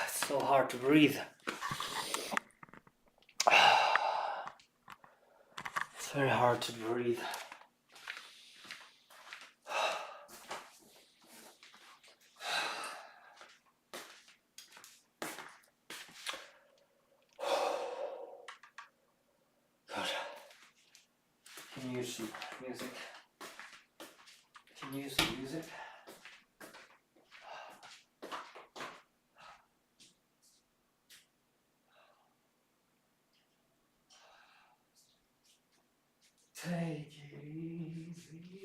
It's so hard to breathe. It's very hard to breathe. God. Can you use some music? Can you use some music? Take it easy.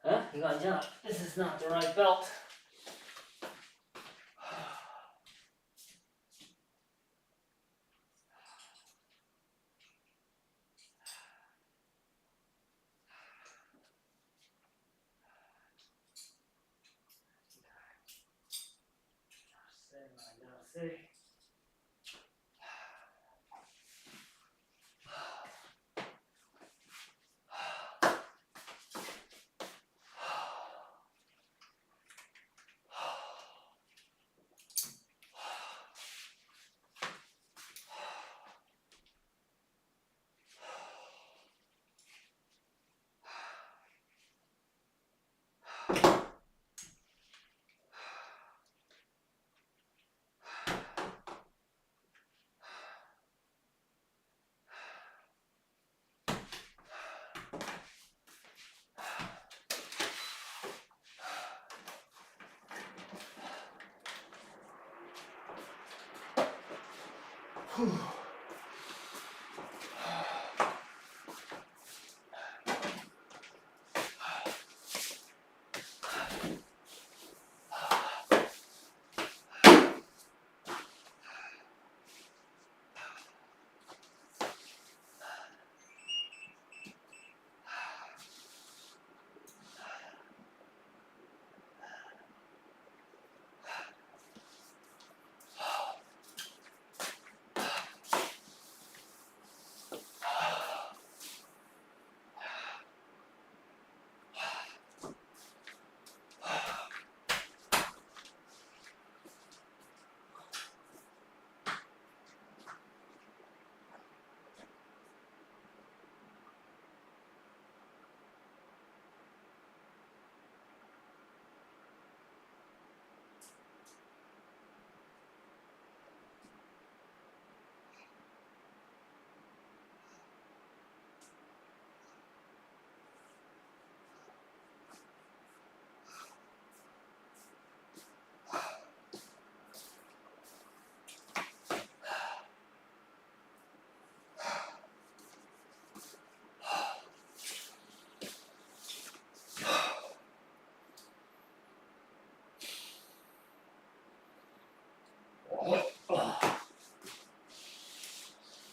Huh? You got jump. This is not the right belt. Say.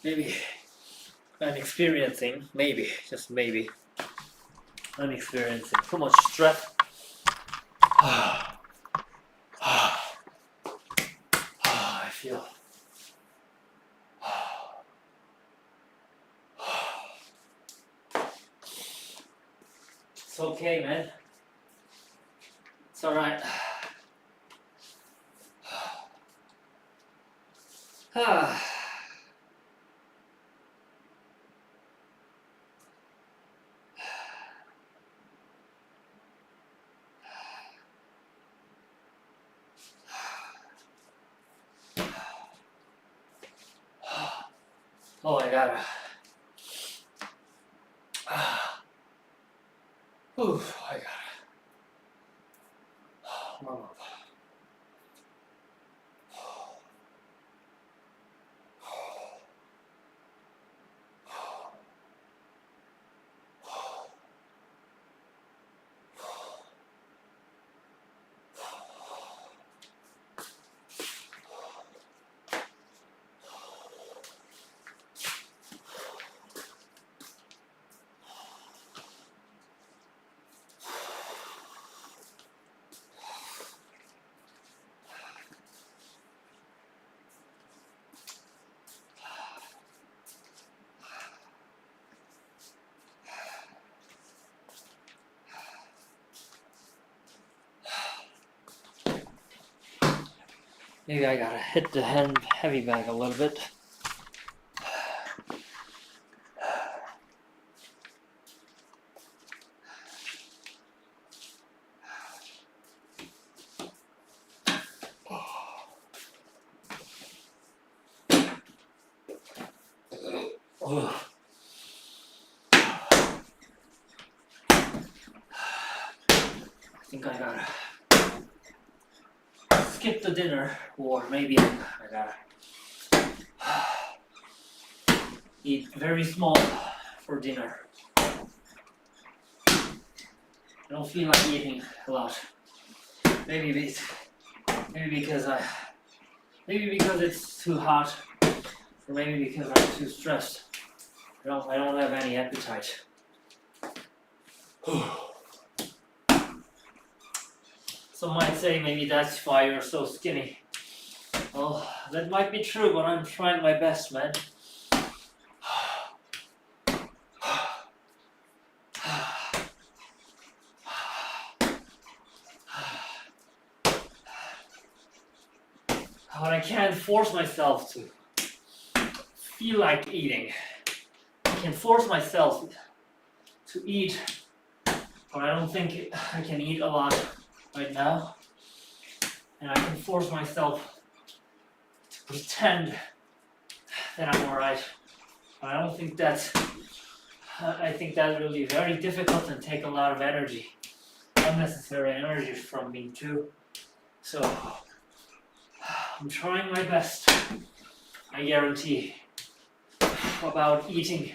Maybe I'm experiencing, maybe, just maybe, I'm experiencing too much stress. I feel. It's okay, man. It's alright. Oh, I gotta. I gotta. Warm up. Maybe I gotta hit the heavy bag a little bit. I think I gotta skip the dinner, or maybe I gotta eat very small for dinner. I don't feel like eating a lot. Maybe because it's too hot, or maybe because I'm too stressed. I don't have any appetite. Some might say maybe that's why you're so skinny. Well, that might be true, but I'm trying my best, man. But I can't force myself to feel like eating. I can force myself to eat, but I don't think I can eat a lot right now. And I can force myself to pretend that I'm alright. But I don't think that's, I think that will be very difficult and take a lot of energy, unnecessary energy from me too. So, I'm trying my best. I guarantee, about eating.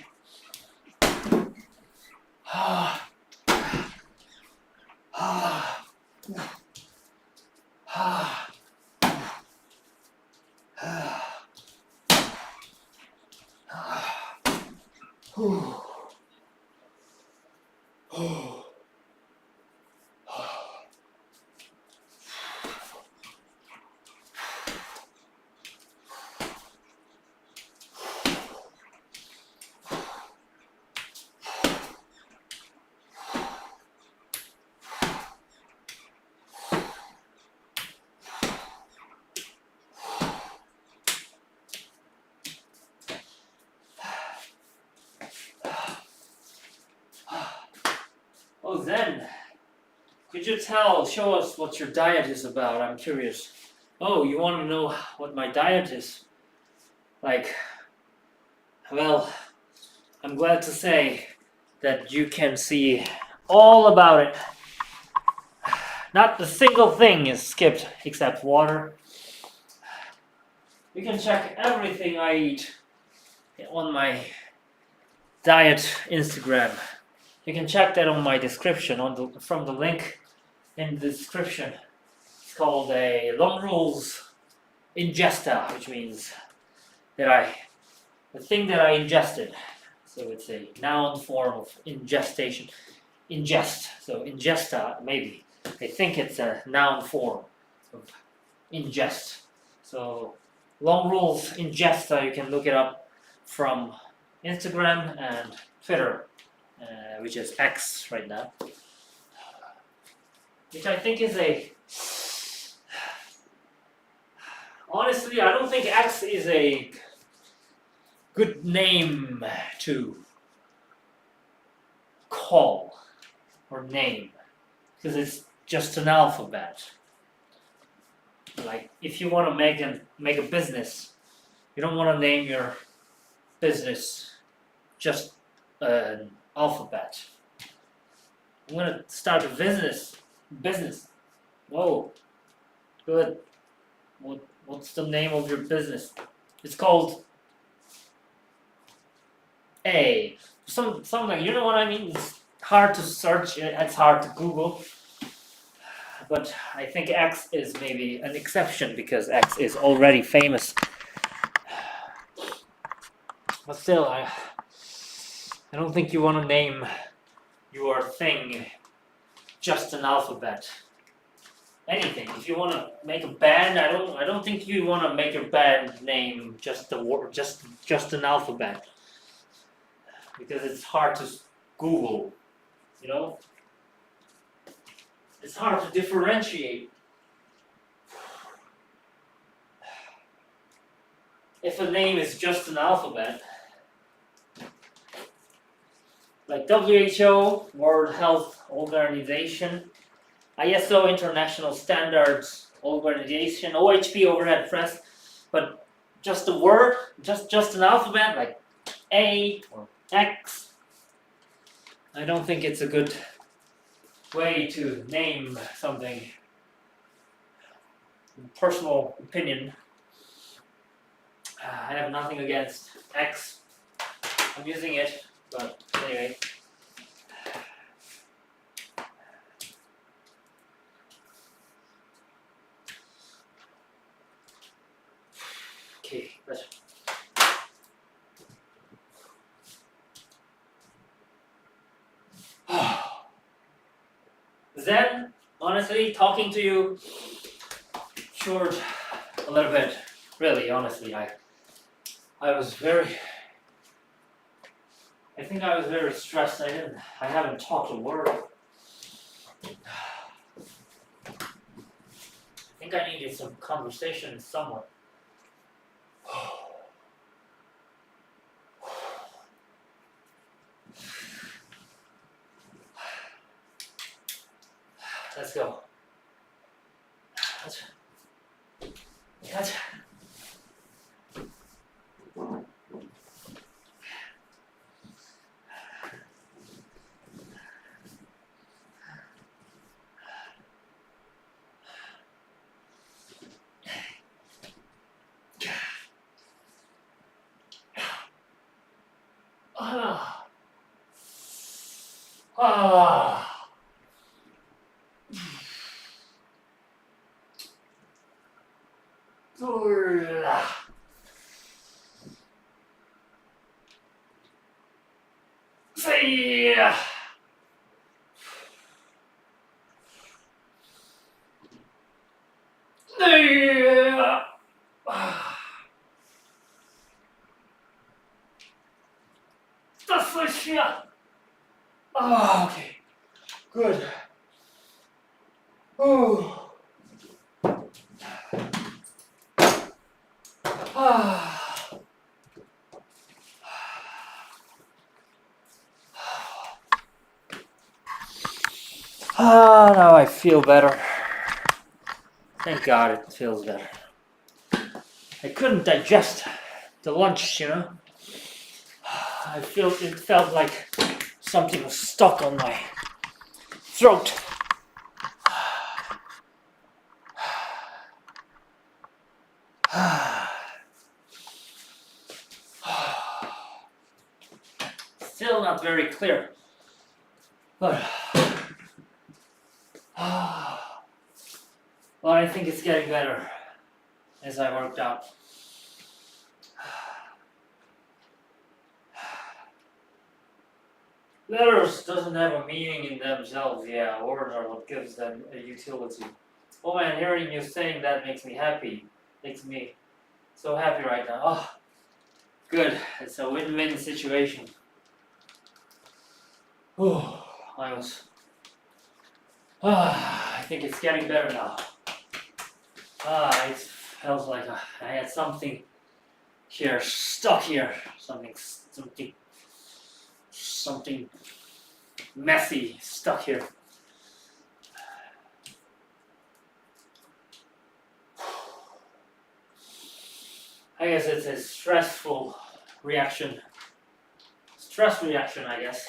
Oh, Zen, could you show us what your diet is about? I'm curious. Oh, you want to know what my diet is? Like, well, I'm glad to say that you can see all about it. Not a single thing is skipped except water. You can check everything I eat on my diet Instagram. You can check that on my description from the link in the description. It's called a LongRule's ingesta, which means that the thing that I ingested. So it's a noun form of ingestation. Ingest. So ingesta, maybe. I think it's a noun form of ingest. So LongRule's ingesta, you can look it up from Instagram and Twitter, which is X right now. Which I think is honestly, I don't think X is a good name to call or name, because it's just an alphabet. Like, if you want to make a business, you don't want to name your business just an alphabet. I'm gonna start a business. Whoa, good. What's the name of your business? It's called A. Something. You know what I mean? It's hard to search. It's hard to Google. But I think X is maybe an exception because X is already famous. But still, I don't think you want to name your thing just an alphabet. Anything. If you want to make a band, I don't think you want to make your band name just the word, just an alphabet, because it's hard to Google. You know, it's hard to differentiate. If a name is just an alphabet, like WHO, World Health Organization, ISO, International Standards Organization, OHP, Overhead Press, but just a word, just an alphabet like A or X, I don't think it's a good way to name something. Personal opinion. I have nothing against X. I'm using it, but anyway. Okay, let's. Then, honestly, talking to you cured a little bit. Really, honestly, I think I was very stressed. I haven't talked a word. I think I needed some conversation with someone. Let's go. Gotcha. Ah. Ah. Say. Das ist schwer. Ah, okay. Good. Oh. Ah. Ah, now I feel better. Thank God it feels better. I couldn't digest the lunch, you know. It felt like something was stuck on my throat. Still not very clear, but well, I think it's getting better as I worked out. Letters doesn't have a meaning in themselves, yeah, words are what gives them a utility. Oh man, hearing you saying that makes me happy. Makes me so happy right now. Oh, good. It's a win-win situation. Oh, I think it's getting better now. It feels like I had something here, stuck here. Something messy stuck here. I guess it's a stressful reaction. Stress reaction, I guess.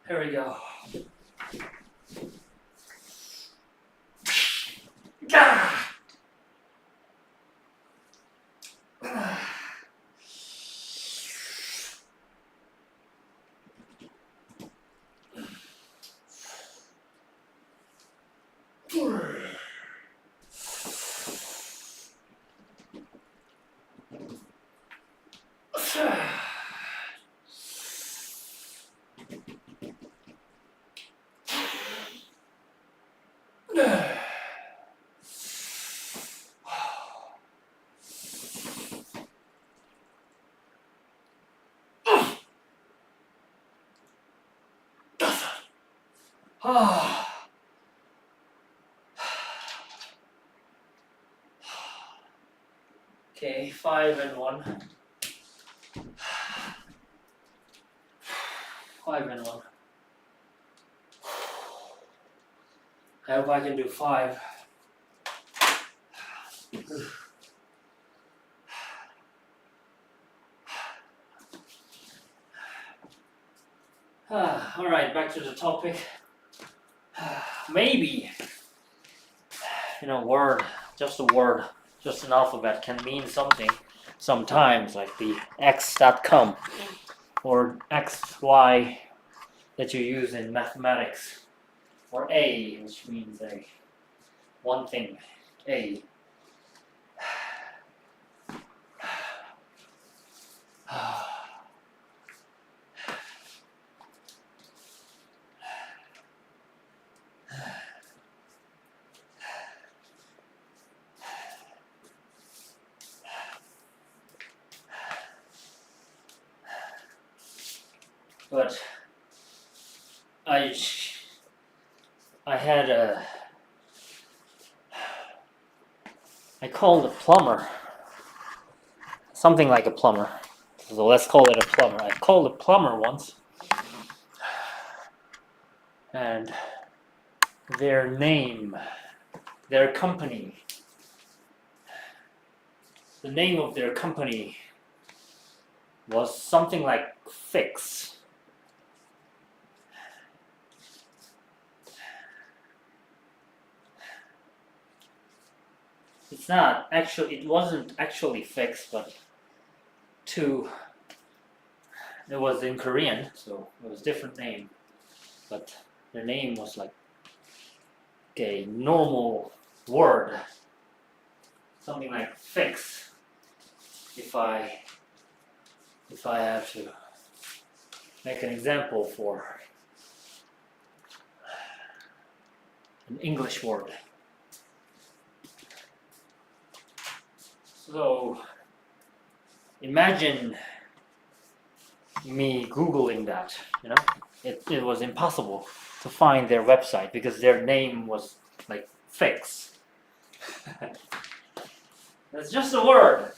Here we go. Okay, 5 and 1. 5 and 1. I hope I can do 5. Alright, back to the topic. Maybe, word, just a word, just an alphabet can mean something sometimes, like the x.com or xy that you use in mathematics, or a, which means one thing, a. But I called a plumber, something like a plumber, so let's call it a plumber. I called a plumber once, and their name, their company the name of their company was something like Fix. It wasn't actually Fix, but it was in Korean, so it was a different name. But their name was like a normal word, something like Fix. If I have to make an example for an English word. So imagine me Googling that, you know? It was impossible to find their website because their name was like Fix. That's just a word.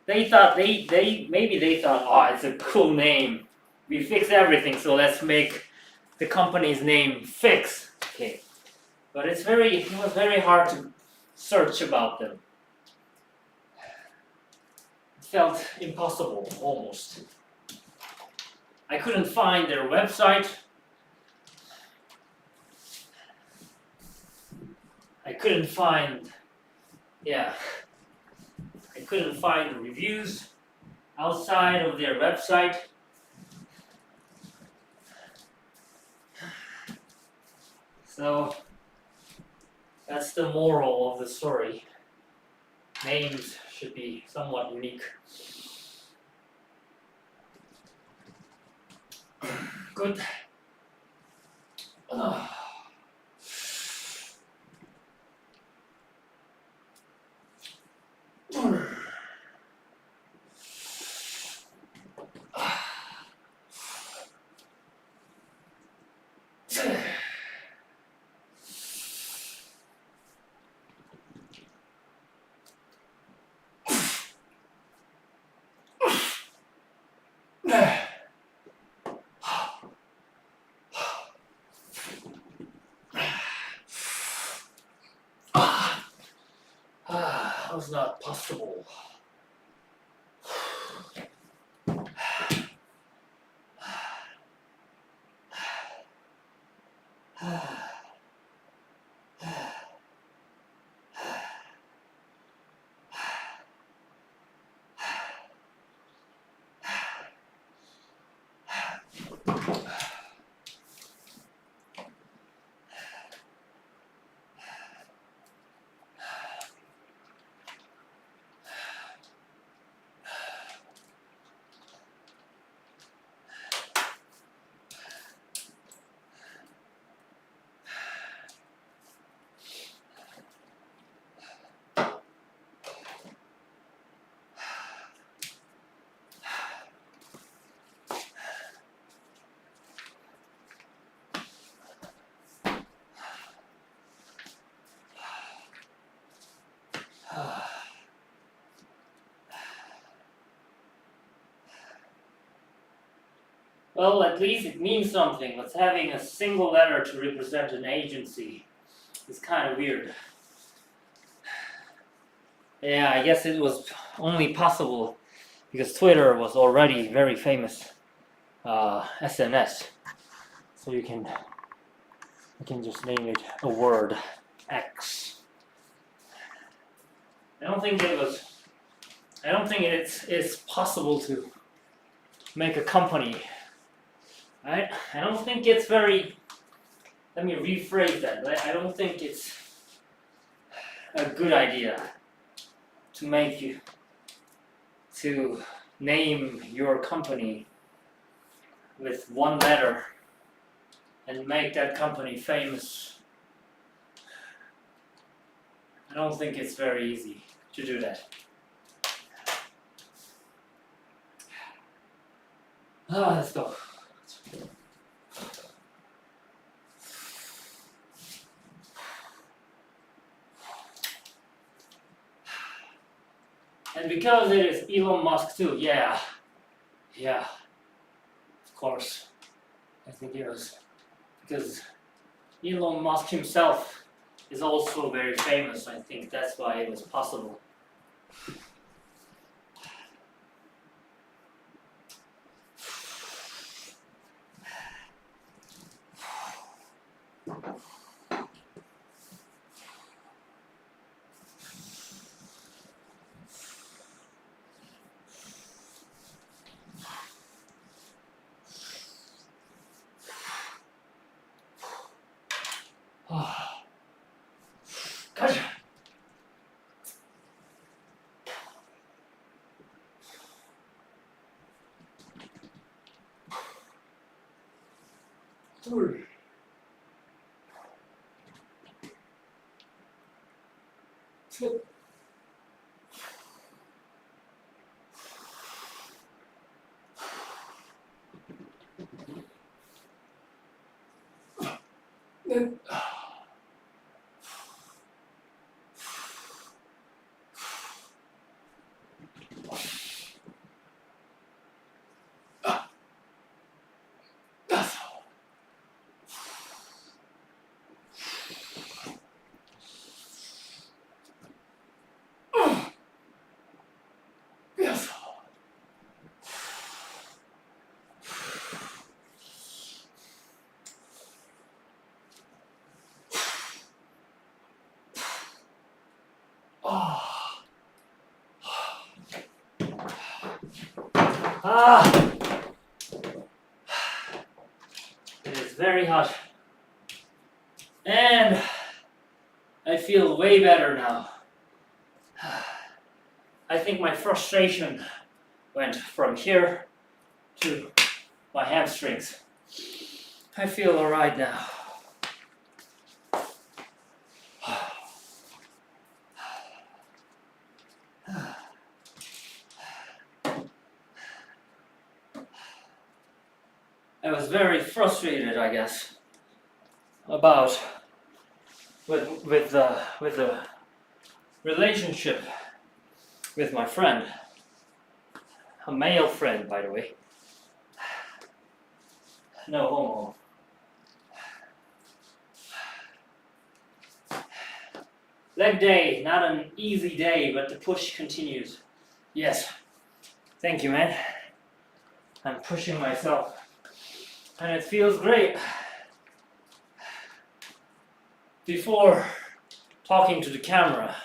They thought maybe they thought, oh, it's a cool name. We fix everything, so let's make the company's name Fix. Okay. But it was very hard to search about them. It felt impossible, almost. I couldn't find their website. I couldn't find reviews outside of their website. So that's the moral of the story. Names should be somewhat unique. Good. That was not possible. Well, at least it means something, but having a single letter to represent an agency is kind of weird. Yeah, I guess it was only possible because Twitter was already very famous SNS. So you can just name it a word, X. I don't think it's possible to make a company. I don't think it's very, let me rephrase that. I don't think it's a good idea to name your company with one letter and make that company famous. I don't think it's very easy to do that. Let's go. And because it is Elon Musk too, yeah, of course, I think it was, because Elon Musk himself is also very famous. I think that's why it was possible. Gotcha. Three. Two. Then. That's all. Yes. It is very hot. And I feel way better now. I think my frustration went from here to my hamstrings. I feel alright now. I was very frustrated, I guess, about with the relationship with my friend, a male friend, by the way. No homo. Leg day, not an easy day, but the push continues. Yes, thank you, man. I'm pushing myself, and it feels great. Before talking to the camera,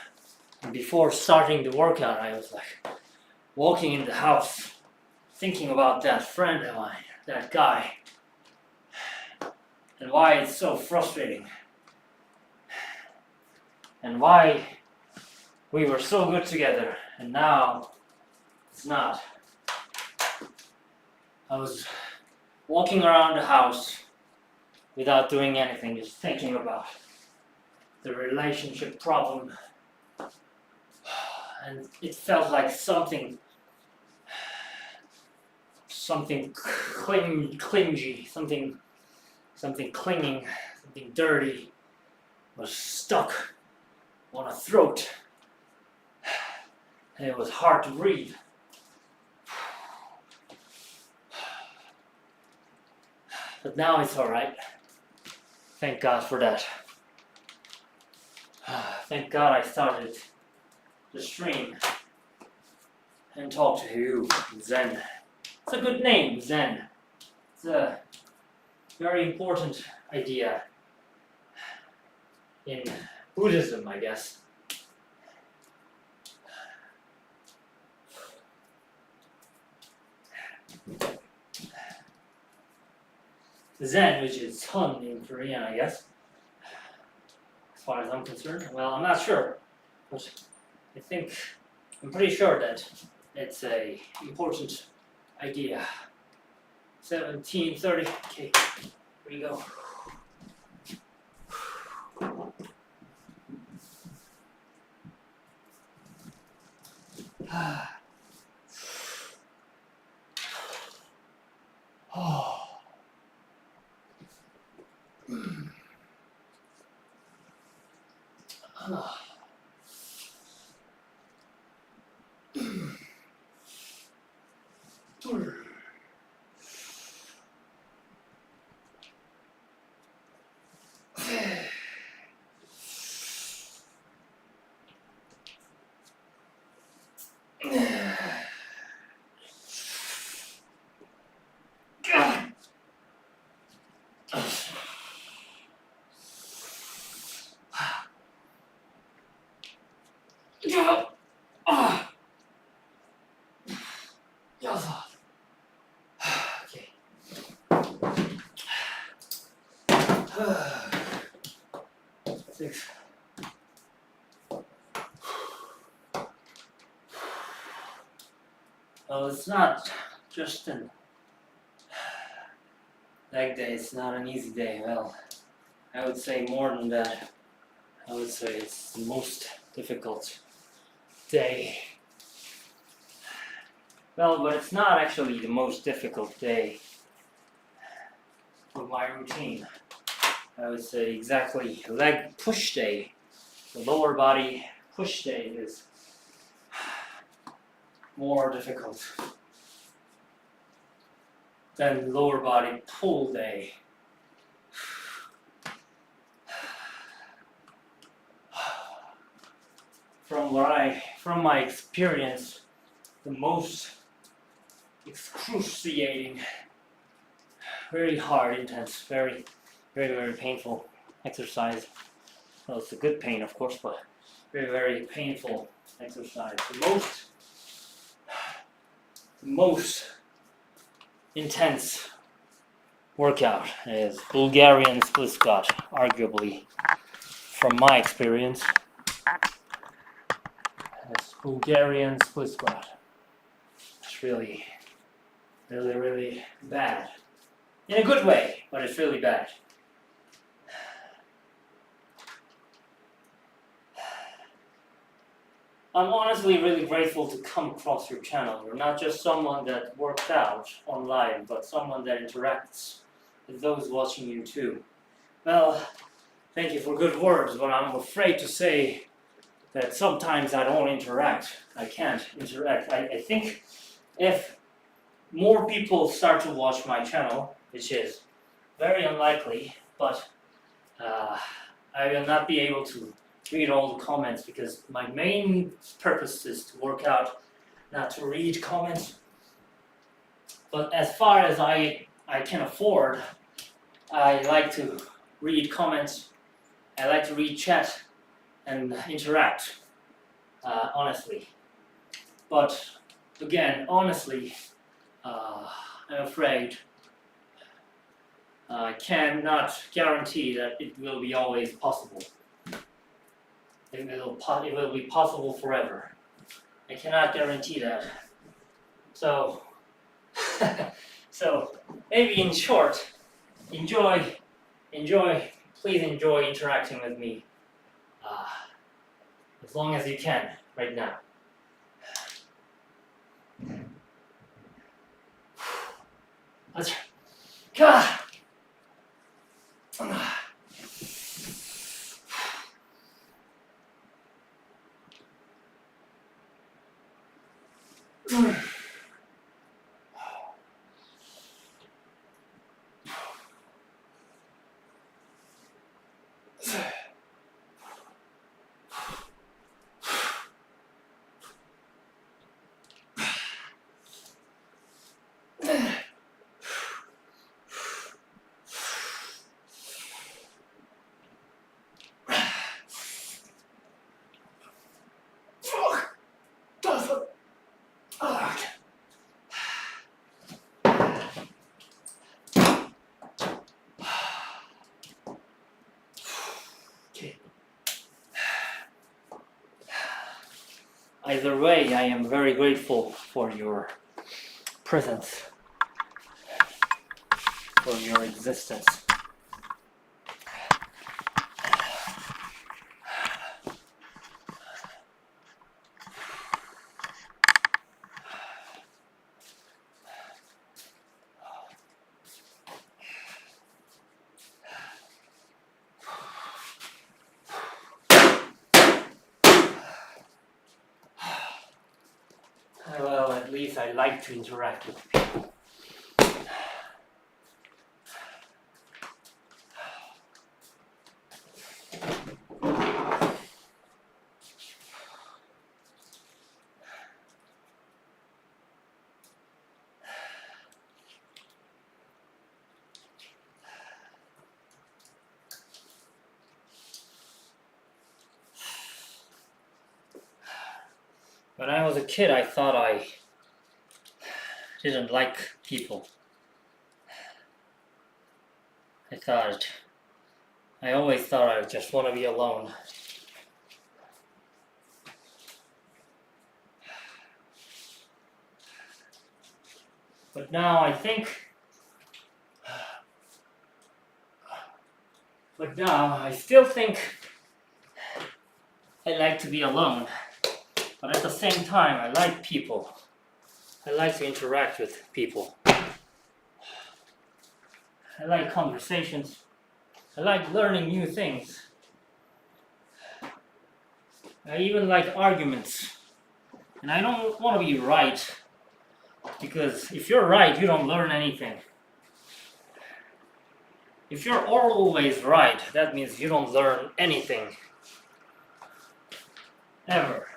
and before starting the workout, I was like walking in the house, thinking about that friend of mine, that guy, and why it's so frustrating, and why we were so good together, and now it's not. I was walking around the house without doing anything, just thinking about the relationship problem, and it felt like something clingy, something clinging, something dirty was stuck on a throat, and it was hard to breathe. But now it's alright. Thank God for that. Thank God I started the stream and talked to you, Zen. It's a good name, Zen. It's a very important idea in Buddhism, I guess. Zen, which is Sun in Korean, I guess. As far as I'm concerned. Well, I'm not sure, but I'm pretty sure that it's a important idea. 17:30. Okay, here we go. Oh. Yeah. 여섯. Okay. Six. Well, it's not just an leg day, it's not an easy day. Well, I would say more than that. I would say it's the most difficult day. Well, but it's not actually the most difficult day for my routine. I would say exactly leg push day. The lower body push day is more difficult than lower body pull day. From my experience, the most excruciating, very hard, intense, very painful exercise. Well, it's a good pain, of course, but very painful exercise. The most intense workout is Bulgarian split squat, arguably, from my experience. It's Bulgarian split squat. It's really bad. In a good way, but it's really bad. I'm honestly really grateful to come across your channel. You're not just someone that works out online, but someone that interacts with those watching you too. Well, thank you for good words, but I'm afraid to say that sometimes I don't interact. I can't interact. I think if more people start to watch my channel, which is very unlikely, but I will not be able to read all the comments because my main purpose is to work out, not to read comments. But as far as I can afford, I like to read comments, I like to read chat and interact, honestly. But again, honestly, I'm afraid I cannot guarantee that it will be always possible. It will be possible forever. I cannot guarantee that. So, so maybe in short, enjoy, please enjoy interacting with me as long as you can right now. Let's go. Either way, I am very grateful for your presence, for your existence. Well, at least I like to interact with people. When I was a kid, I thought I didn't like people. I always thought I just want to be alone. But now I still think I like to be alone. But at the same time, I like people. I like to interact with people. I like conversations. I like learning new things. I even like arguments. And I don't want to be right, because if you're right, you don't learn anything. If you're always right, that means you don't learn anything. Ever.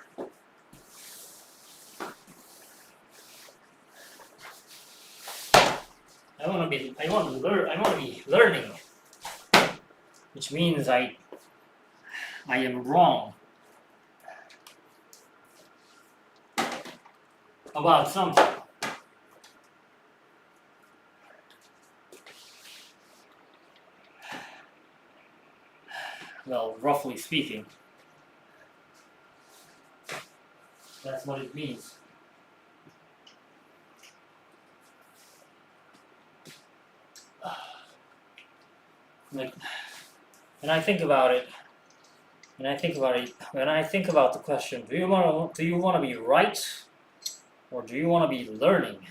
I want to be learning, which means I am wrong about something. Well, roughly speaking, that's what it means. Like, when I think about the question, do you want to be right, or do you want to be learning?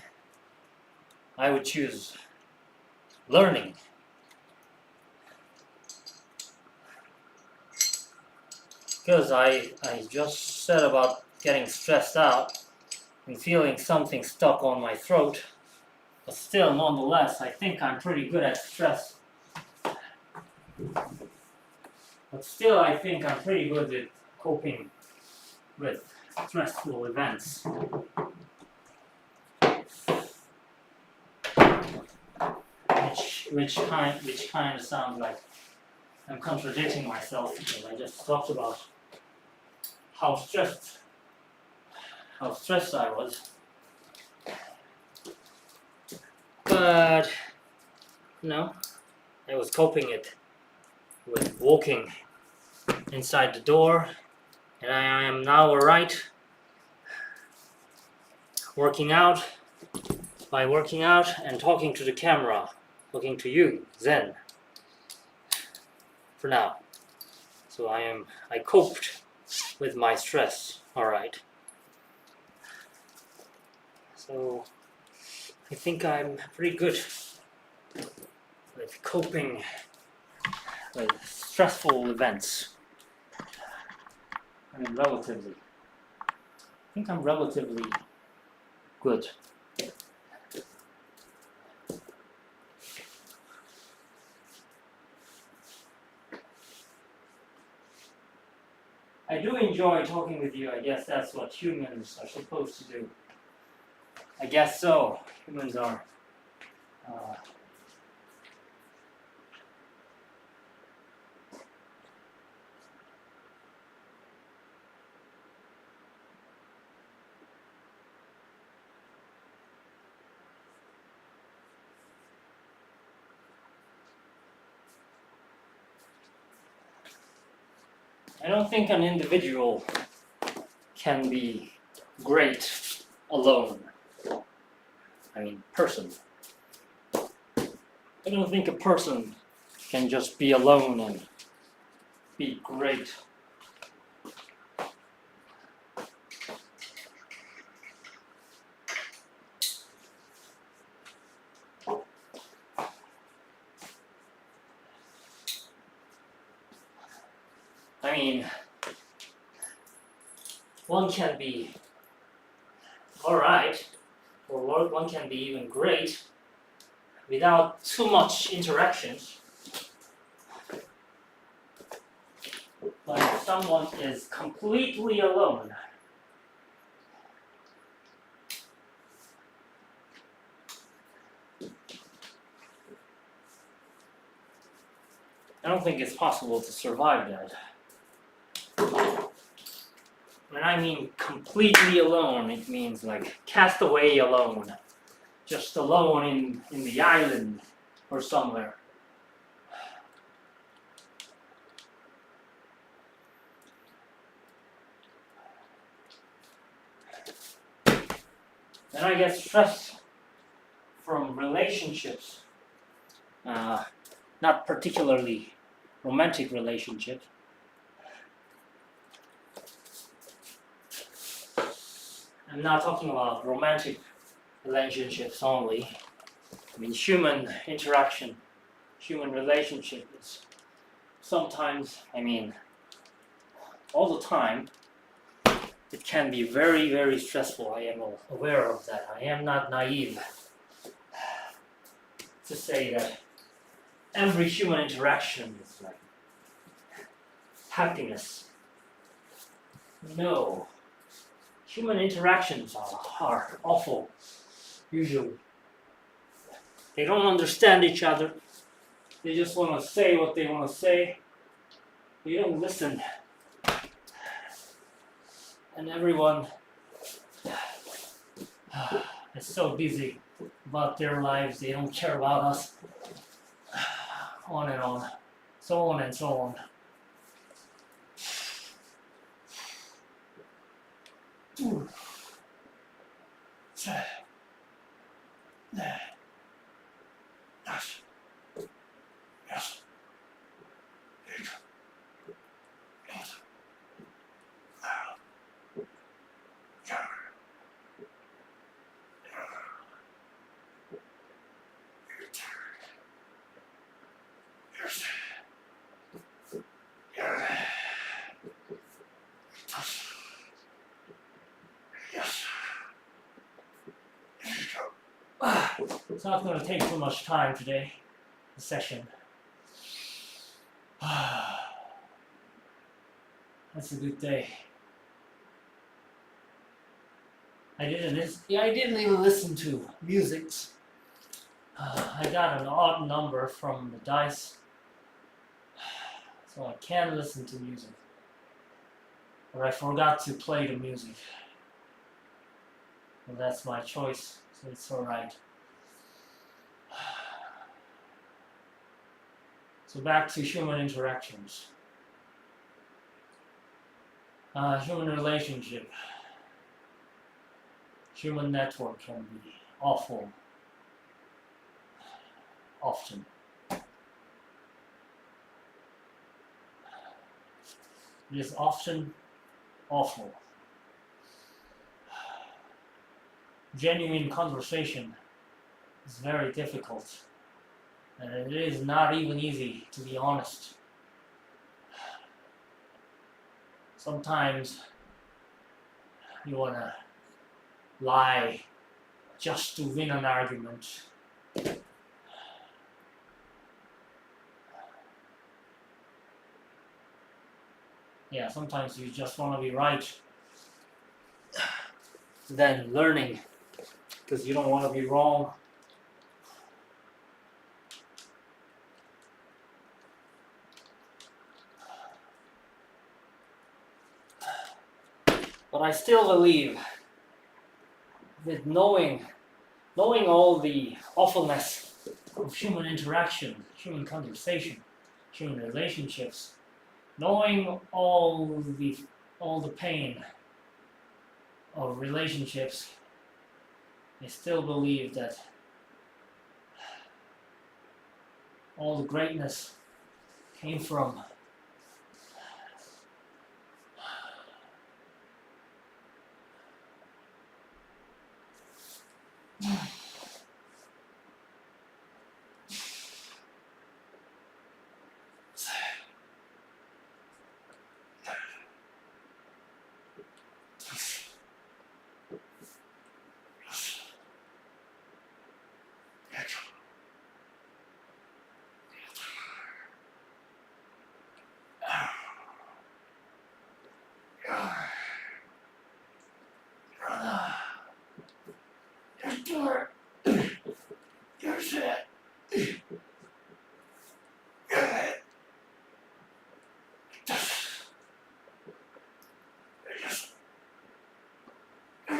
I would choose learning. Because I just said about getting stressed out and feeling something stuck on my throat, but still, nonetheless, I think I'm pretty good at stress. But still, I think I'm pretty good at coping with stressful events. Which kind of sounds like I'm contradicting myself, because I just talked about how stressed I was. But no, I was coping it with walking inside the door, and I am now alright. Working out and talking to the camera, looking to you, Zen. For now. So I coped with my stress, alright. So I think I'm pretty good with coping with stressful events. I mean, relatively. I think I'm relatively good. I do enjoy talking with you. I guess that's what humans are supposed to do. I guess so. Humans are I don't think an individual can be great alone. I mean, person. I don't think a person can just be alone and be great. I mean, one can be alright, or one can be even great without too much interactions. But if someone is completely alone, I don't think it's possible to survive that. when I mean completely alone, it means like cast away alone. Just alone in the island or somewhere. Then I get stressed from relationships, not particularly romantic relationships. I'm not talking about romantic relationships only. I mean human interaction, human relationship is sometimes, I mean, all the time, it can be very, very stressful. I am aware of that. I am not naive to say that every human interaction is like happiness. No. Human interactions are awful, usually. They don't understand each other. They just want to say what they want to say. They don't listen. And everyone is so busy about their lives, they don't care about us. On and on. So on and so on. It's not going to take too much time today, the session. That's a good day. I didn't even listen to music. I got an odd number from the dice, so I can listen to music. But I forgot to play the music. Well, that's my choice, so it's alright. So back to human interactions. Human relationship. Human network can be awful. Often. It is often awful. Genuine conversation is very difficult. And it is not even easy, to be honest. Sometimes you want to lie just to win an argument. Yeah, sometimes you just want to be right. Then learning, because you don't want to be wrong. But I still believe that knowing all the awfulness of human interaction, human conversation, human relationships, knowing all the pain of relationships, I still believe that all the greatness came from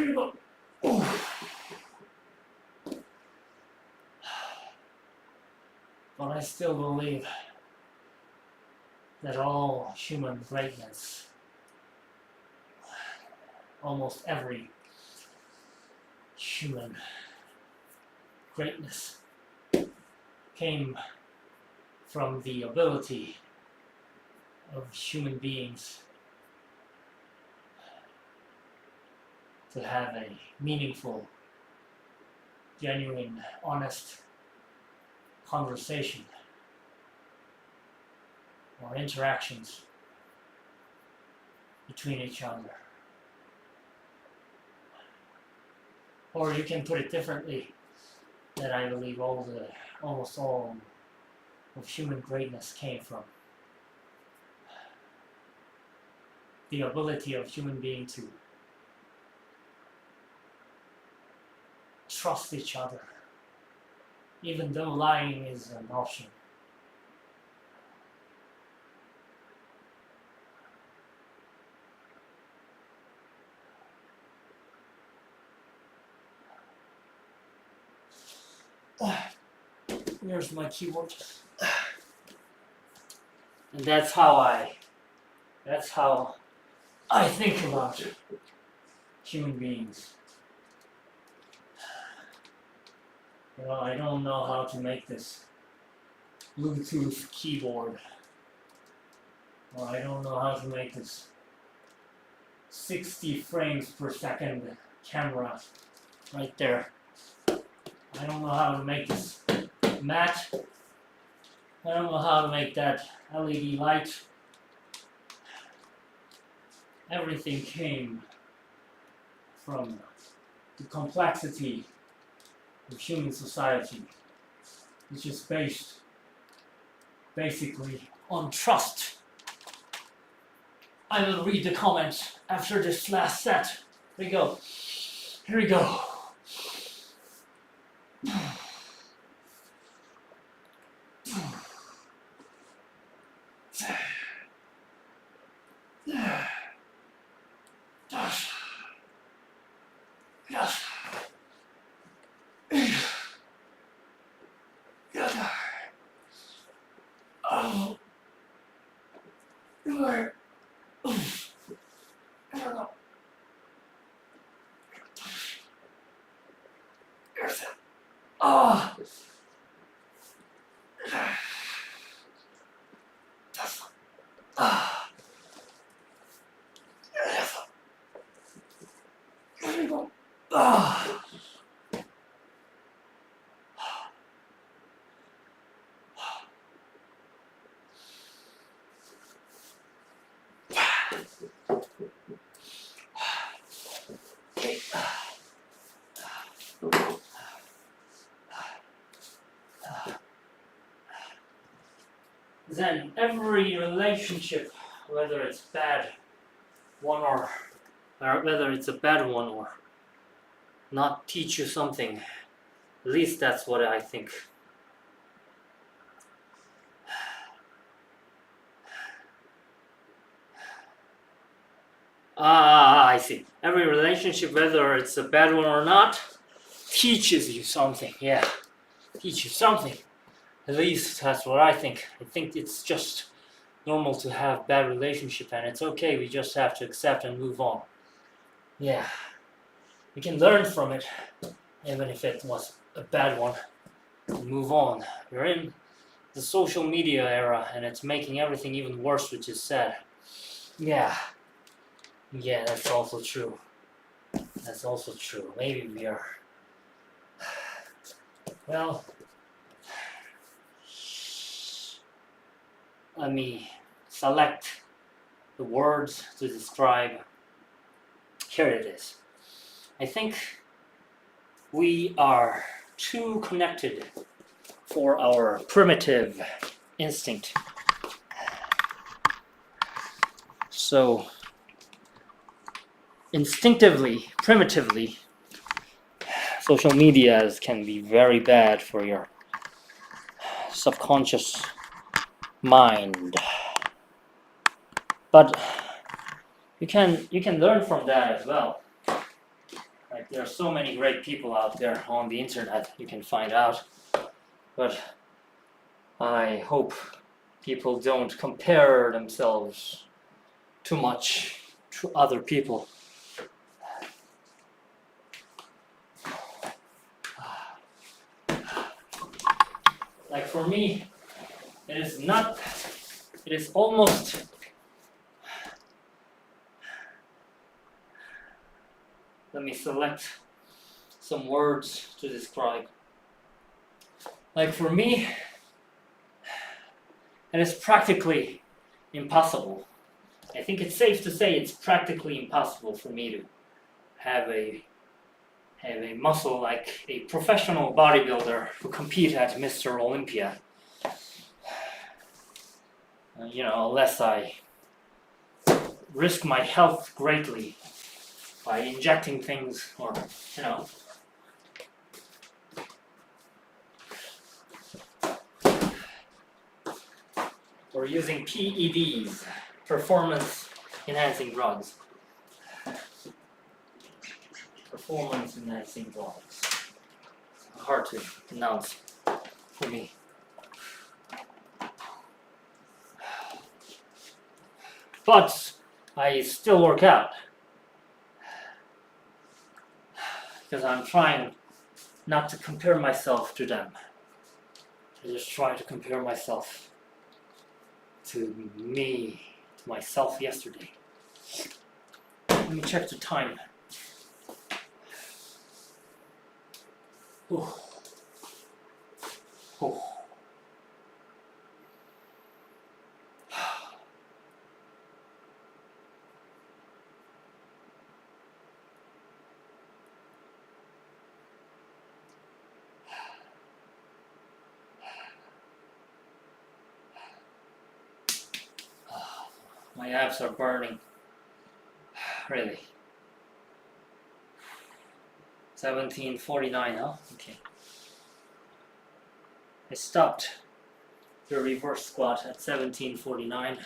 we go. Ooh. But I still believe that all human greatness, almost every human greatness, came from the ability of human beings to have a meaningful, genuine, honest conversation or interactions between each other. Or you can put it differently, that I believe almost all of human greatness came from the ability of human being to trust each other, even though lying is an option. Here's my keyboard. And that's how I think about human beings. Well, I don't know how to make this Bluetooth keyboard. Or I don't know how to make this 60 frames per second camera right there. I don't know how to make this matte. I don't know how to make that LED light. Everything came from the complexity of human society, which is based basically on trust. I will read the comments after this last set. Here we go. Here we go. Then every relationship, whether it's bad one or whether it's a bad one or not, teach you something. At least that's what I think. I see. Every relationship, whether it's a bad one or not, teaches you something. Yeah, teach you something. At least that's what I think. I think it's just normal to have bad relationship, and it's okay. We just have to accept and move on. Yeah, we can learn from it, even if it was a bad one. Move on. We're in the social media era, and it's making everything even worse, which is sad. Yeah, that's also true. That's also true. Maybe we are. Well, let me select the words to describe. Here it is. I think we are too connected for our primitive instinct. So, instinctively, primitively, social media can be very bad for your subconscious mind. But you can learn from that as well. Like, there are so many great people out there on the internet you can find out, but I hope people don't compare themselves too much to other people. Like, for me, it is almost, let me select some words to describe. Like, for me, it is practically impossible. I think it's safe to say it's practically impossible for me to have a muscle like a professional bodybuilder who compete at Mr. Olympia. Unless I risk my health greatly by injecting things or using PEDs, performance enhancing drugs. Performance enhancing drugs. Hard to pronounce for me. But I still work out because I'm trying not to compare myself to them. I just try to compare myself to myself yesterday. Let me check the time. Oh. My abs are burning. Really. 17:49, huh? Okay. I stopped the reverse squat at 17:49.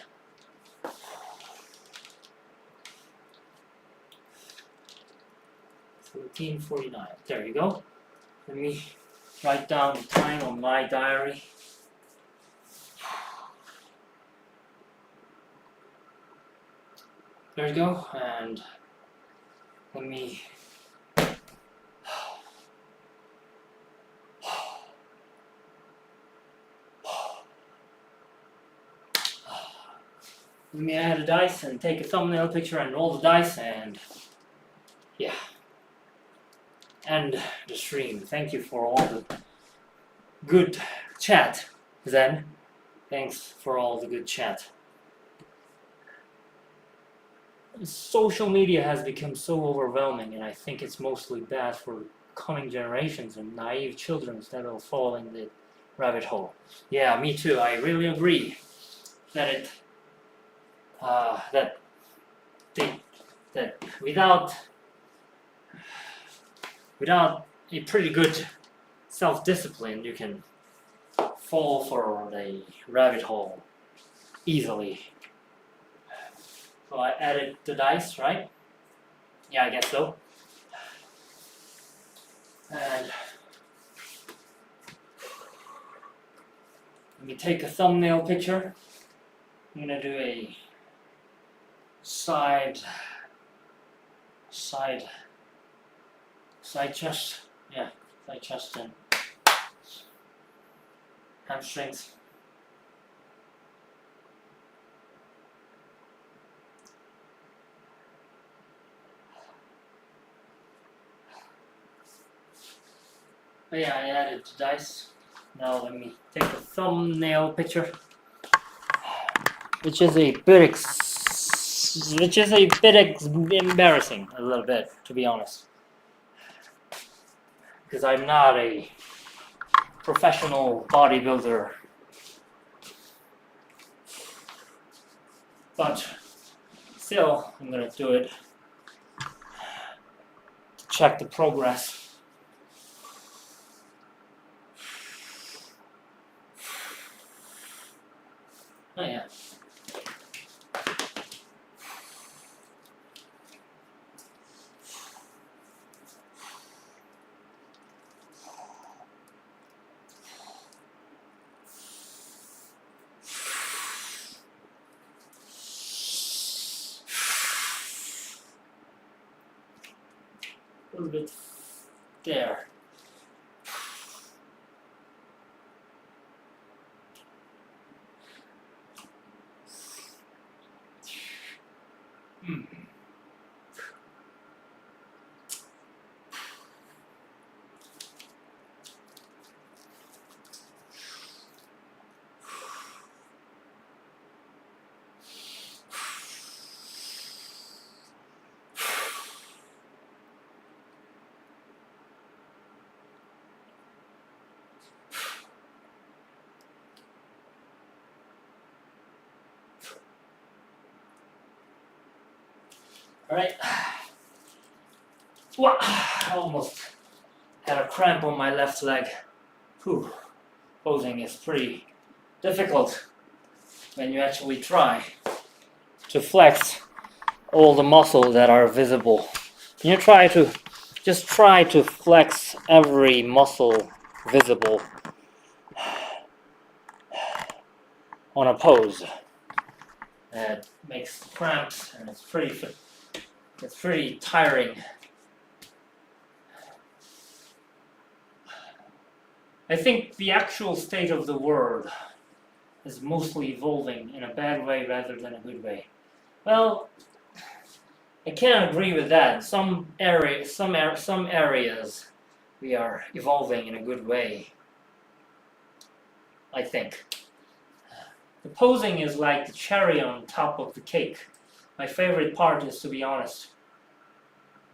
There you go. Let me write down the time on my diary. There you go, and let me add a dice and take a thumbnail picture and roll the dice, and yeah, end the stream. Thank you for all the good chat, Zen. Thanks for all the good chat. Social media has become so overwhelming, and I think it's mostly bad for coming generations and naive children that will fall in the rabbit hole. Yeah, me too. I really agree that that without a pretty good self-discipline, you can fall for the rabbit hole easily. So I added the dice, right? Yeah, I guess so. And let me take a thumbnail picture. I'm gonna do a side chest. Yeah, side chest and hamstrings. But yeah, I added the dice. Now let me take a thumbnail picture, which is a bit embarrassing, a little bit, to be honest, because I'm not a professional bodybuilder, but still, I'm gonna do it to check the progress. Oh yeah. A little bit there. All right. Wow, I almost had a cramp on my left leg. Whew. Posing is pretty difficult when you actually try to flex all the muscles that are visible. You try to flex every muscle visible on a pose. It makes cramps and it's pretty tiring. I think the actual state of the world is mostly evolving in a bad way rather than a good way. Well, I can't agree with that. Some areas we are evolving in a good way, I think. The posing is like the cherry on top of the cake. My favorite part is, to be honest,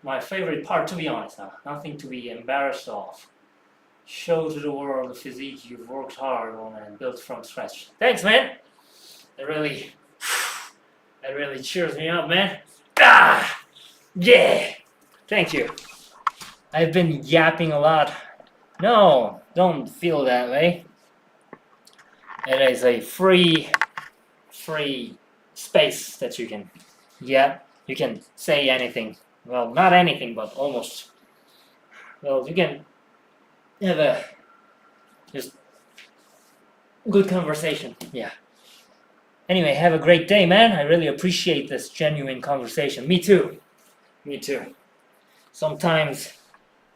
nothing to be embarrassed of. Show to the world the physique you've worked hard on and built from scratch. Thanks, man. That really cheers me up, man. Ah, yeah. Thank you. I've been yapping a lot. No, don't feel that way. It is a free space that you can you can say anything. Well, not anything, but almost. Well, you can have a just good conversation. Yeah. Anyway, have a great day, man. I really appreciate this genuine conversation. Me too. Sometimes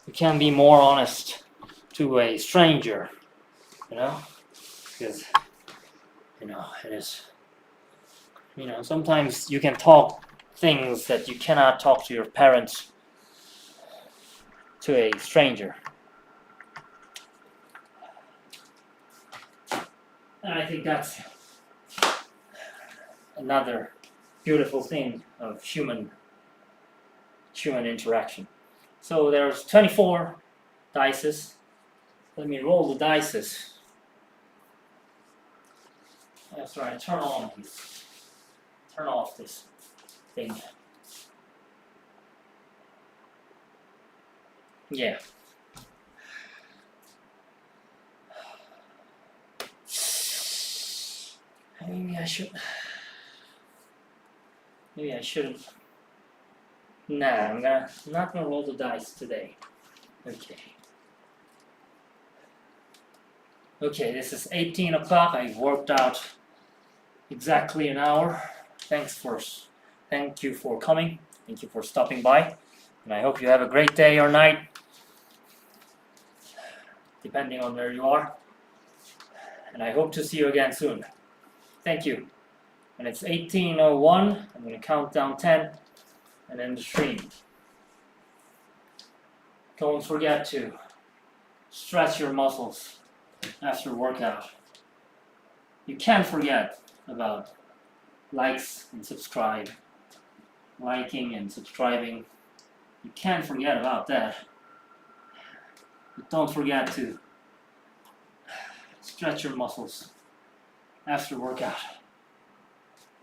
you can be more honest to a stranger, because it is. Sometimes you can talk things that you cannot talk to your parents to a stranger. And I think that's another beautiful thing of human interaction. So there's 24 dices. Let me roll the dices. That's right, turn off this thing. Yeah. Maybe I shouldn't. Nah, I'm not gonna roll the dice today. Okay, this is 18 o'clock. I've worked out exactly an hour. Thank you for coming. Thank you for stopping by. And I hope you have a great day or night, depending on where you are. And I hope to see you again soon. Thank you. And it's 18:01. I'm going to count down 10 and end the stream. Don't forget to stretch your muscles after workout. You can't forget about liking and subscribing. You can't forget about that. But don't forget to stretch your muscles after workout.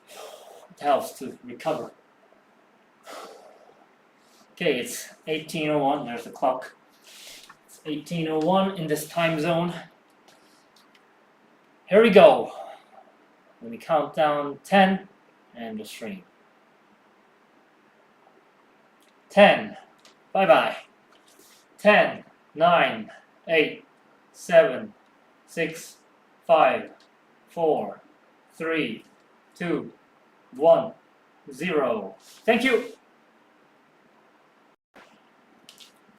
It helps to recover. Okay, it's 18:01. There's the clock. It's 18:01 in this time zone. Here we go. Let me count down 10 and the stream. 10. Bye-bye. 10, 9, 8, 7, 6, 5, 4, 3, 2, 1, 0. Thank you.